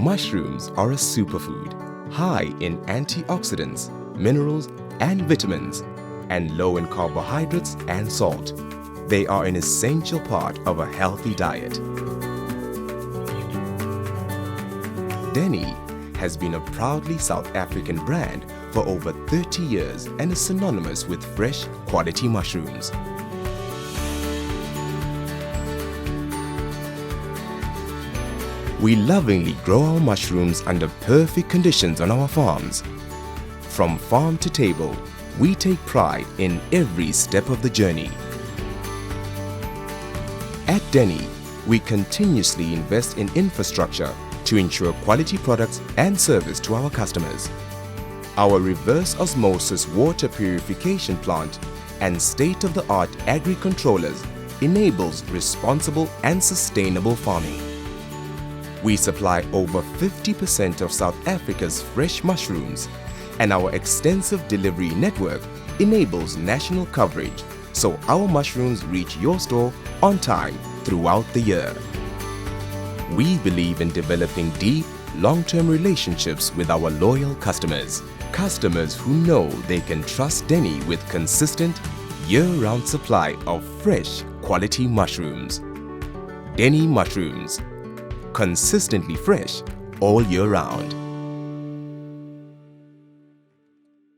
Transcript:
Mushrooms are a superfood, high in antioxidants, minerals and vitamins, and low in carbohydrates and salt. They are an essential part of a healthy diet. Denny has been a proudly South African brand for over 30 years and is synonymous with fresh, quality mushrooms. We lovingly grow our mushrooms under perfect conditions on our farms. From farm to table, we take pride in every step of the journey. At Denny, we continuously invest in infrastructure to ensure quality products and service to our customers. Our reverse osmosis water purification plant and state-of-the-art agri-controllers enables responsible and sustainable farming. We supply over 50% of South Africa's fresh mushrooms, and our extensive delivery network enables national coverage, so our mushrooms reach your store on time throughout the year. We believe in developing deep, long-term relationships with our loyal customers. Customers who know they can trust Denny with consistent, year-round supply of fresh, quality mushrooms. Denny Mushrooms. Consistently fresh all year round.